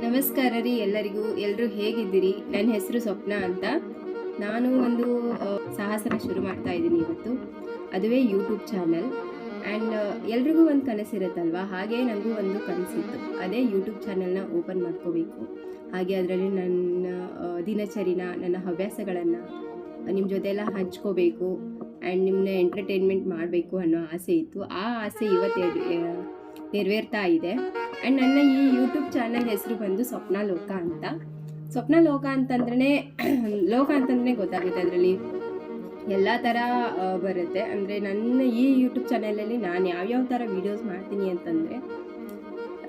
ನಮಸ್ಕಾರ ರೀ ಎಲ್ಲರಿಗೂ. ಎಲ್ಲರೂ ಹೇಗಿದ್ದೀರಿ? ನನ್ನ ಹೆಸರು ಸ್ವಪ್ನ ಅಂತ. ನಾನು ಒಂದು ಸಾಹಸನ ಶುರು ಮಾಡ್ತಾ ಇದ್ದೀನಿ ಇವತ್ತು. ಅದುವೇ ಯೂಟ್ಯೂಬ್ ಚಾನಲ್. ಆ್ಯಂಡ್ ಎಲ್ರಿಗೂ ಒಂದು ಕನಸಿರುತ್ತಲ್ವ, ಹಾಗೆ ನನಗೂ ಒಂದು ಕನಸಿತ್ತು. ಅದೇ ಯೂಟ್ಯೂಬ್ ಚಾನಲ್ನ ಓಪನ್ ಮಾಡ್ಕೋಬೇಕು, ಹಾಗೆ ಅದರಲ್ಲಿ ನನ್ನ ದಿನಚರಿನ, ನನ್ನ ಹವ್ಯಾಸಗಳನ್ನು ನಿಮ್ಮ ಜೊತೆ ಎಲ್ಲ ಹಂಚ್ಕೋಬೇಕು ಆ್ಯಂಡ್ ನಿಮ್ಮನ್ನ ಎಂಟರ್ಟೈನ್ಮೆಂಟ್ ಮಾಡಬೇಕು ಅನ್ನೋ ಆಸೆ ಇತ್ತು. ಆ ಆಸೆ ಇವತ್ತು ನೆರವೇರ್ತಾ ಇದೆ. ಆ್ಯಂಡ್ ನನ್ನ ಈ ಯೂಟ್ಯೂಬ್ ಚಾನಲ್ ಹೆಸರು ಬಂದು ಸ್ವಪ್ನ ಲೋಕ ಅಂತ. ಸ್ವಪ್ನ ಲೋಕ ಅಂತಂದ್ರೆ ಲೋಕ ಅಂತಂದ್ರೆ ಗೊತ್ತಾಗುತ್ತೆ, ಅದರಲ್ಲಿ ಎಲ್ಲ ಥರ ಬರುತ್ತೆ. ಅಂದರೆ ನನ್ನ ಈ ಯೂಟ್ಯೂಬ್ ಚಾನಲಲ್ಲಿ ನಾನು ಯಾವ್ಯಾವ ಥರ ವೀಡಿಯೋಸ್ ಮಾಡ್ತೀನಿ ಅಂತಂದರೆ,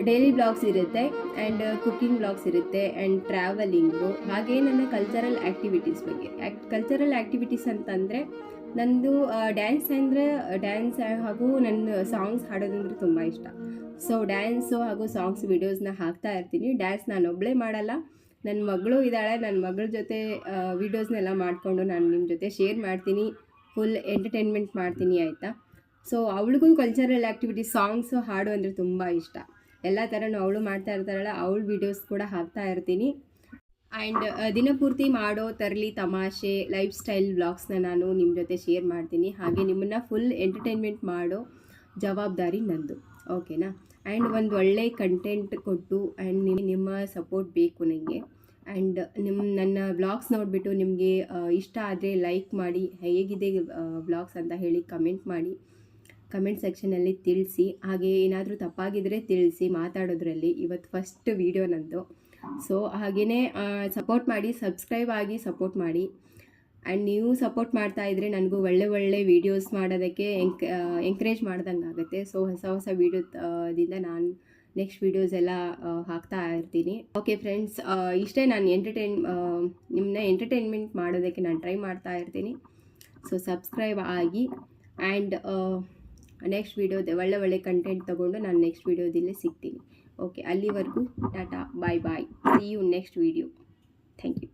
ಡೈಲಿ ಬ್ಲಾಗ್ಸ್ ಇರುತ್ತೆ ಆ್ಯಂಡ್ ಕುಕ್ಕಿಂಗ್ ಬ್ಲಾಗ್ಸ್ ಇರುತ್ತೆ ಆ್ಯಂಡ್ ಟ್ರಾವೆಲಿಂಗು, ಹಾಗೆ ನನ್ನ ಕಲ್ಚರಲ್ ಆ್ಯಕ್ಟಿವಿಟೀಸ್ ಬಗ್ಗೆ. ಕಲ್ಚರಲ್ ಆ್ಯಕ್ಟಿವಿಟೀಸ್ ಅಂತಂದರೆ ನಂದು ಡ್ಯಾನ್ಸ್ ಹಾಗೂ ನನ್ನ ಸಾಂಗ್ಸ್ ಹಾಡೋದಂದ್ರೆ ತುಂಬ ಇಷ್ಟ. ಸೊ ಡ್ಯಾನ್ಸು ಹಾಗೂ ಸಾಂಗ್ಸ್ ವೀಡಿಯೋಸ್ನ ಹಾಕ್ತಾ ಇರ್ತೀನಿ. ಡ್ಯಾನ್ಸ್ ನಾನು ಒಬ್ಬಳೇ ಮಾಡಲ್ಲ, ನನ್ನ ಮಗಳು ಇದ್ದಾಳೆ. ನನ್ನ ಮಗಳ ಜೊತೆ ವೀಡಿಯೋಸ್ನೆಲ್ಲ ಮಾಡಿಕೊಂಡು ನಾನು ನಿಮ್ಮ ಜೊತೆ ಶೇರ್ ಮಾಡ್ತೀನಿ, ಫುಲ್ ಎಂಟರ್ಟೈನ್ಮೆಂಟ್ ಮಾಡ್ತೀನಿ, ಆಯಿತಾ? ಸೊ ಅವಳಿಗೂ ಕಲ್ಚರಲ್ ಆ್ಯಕ್ಟಿವಿಟೀಸ್, ಸಾಂಗ್ಸು, ಹಾಡು ಅಂದರೆ ತುಂಬ ಇಷ್ಟ. ಎಲ್ಲ ಥರನೂ ಅವಳು ಮಾಡ್ತಾ ಇರ್ತಾರಲ್ಲ, ಅವಳ ವೀಡಿಯೋಸ್ ಕೂಡ ಹಾಕ್ತಾ ಇರ್ತೀನಿ. ಆ್ಯಂಡ್ ದಿನಪೂರ್ತಿ ಮಾಡೋ ತರಲಿ ತಮಾಷೆ ಲೈಫ್ ಸ್ಟೈಲ್ ವ್ಲಾಗ್ಸ್ನ ನಾನು ನಿಮ್ಮ ಜೊತೆ ಶೇರ್ ಮಾಡ್ತೀನಿ. ಹಾಗೆ ನಿಮ್ಮನ್ನು ಫುಲ್ ಎಂಟರ್ಟೈನ್ಮೆಂಟ್ ಮಾಡೋ ಜವಾಬ್ದಾರಿ ನಂದು, ಓಕೆನಾ? ಆ್ಯಂಡ್ ಒಂದು ಒಳ್ಳೆ ಕಂಟೆಂಟ್ ಕೊಟ್ಟು ಆ್ಯಂಡ್ ನಿಮ್ಮ ಸಪೋರ್ಟ್ ಬೇಕು ನನಗೆ. ಆ್ಯಂಡ್ ನನ್ನ ವ್ಲಾಗ್ಸ್ ನೋಡಿಬಿಟ್ಟು ನಿಮಗೆ ಇಷ್ಟ ಆದರೆ ಲೈಕ್ ಮಾಡಿ, ಹೇಗಿದೆ ವ್ಲಾಗ್ಸ್ ಅಂತ ಹೇಳಿ ಕಮೆಂಟ್ ಮಾಡಿ, ಕಮೆಂಟ್ ಸೆಕ್ಷನಲ್ಲಿ ತಿಳಿಸಿ. ಹಾಗೆ ಏನಾದರೂ ತಪ್ಪಾಗಿದ್ದರೆ ತಿಳಿಸಿ ಮಾತಾಡೋದ್ರಲ್ಲಿ. ಇವತ್ತು ಫಸ್ಟ್ ವೀಡಿಯೋ ನಂದು. ಸೊ ಹಾಗೆಯೇ ಸಪೋರ್ಟ್ ಮಾಡಿ, ಸಬ್ಸ್ಕ್ರೈಬ್ ಆಗಿ ಸಪೋರ್ಟ್ ಮಾಡಿ. ಆ್ಯಂಡ್ ನೀವು ಸಪೋರ್ಟ್ ಮಾಡ್ತಾ ಇದ್ದರೆ ನನಗೂ ಒಳ್ಳೆ ವೀಡಿಯೋಸ್ ಮಾಡೋದಕ್ಕೆ ಎಂಕರೇಜ್ ಮಾಡ್ದಂಗೆ ಆಗುತ್ತೆ. ಸೊ ಹೊಸ ವೀಡಿಯೋದಿಂದ ನಾನು ನೆಕ್ಸ್ಟ್ ವೀಡಿಯೋಸ್ ಎಲ್ಲ ಹಾಕ್ತಾ ಇರ್ತೀನಿ. ಓಕೆ ಫ್ರೆಂಡ್ಸ್, ಇಷ್ಟೇ. ನಾನು ನಿಮ್ಮನ್ನ ಎಂಟರ್ಟೈನ್ಮೆಂಟ್ ಮಾಡೋದಕ್ಕೆ ನಾನು ಟ್ರೈ ಮಾಡ್ತಾ ಇರ್ತೀನಿ. ಸೊ ಸಬ್ಸ್ಕ್ರೈಬ್ ಆಗಿ ಆ್ಯಂಡ್ ನೆಕ್ಸ್ಟ್ ವೀಡಿಯೋದ ಒಳ್ಳೆ ಕಂಟೆಂಟ್ ತೊಗೊಂಡು ನಾನು ನೆಕ್ಸ್ಟ್ ವೀಡಿಯೋದಲ್ಲಿ ಸಿಗ್ತೀನಿ. ಓಕೆ, ಅಲ್ಲಿವರೆಗೂ ಟಾಟಾ, bye. See you next video. Thank you.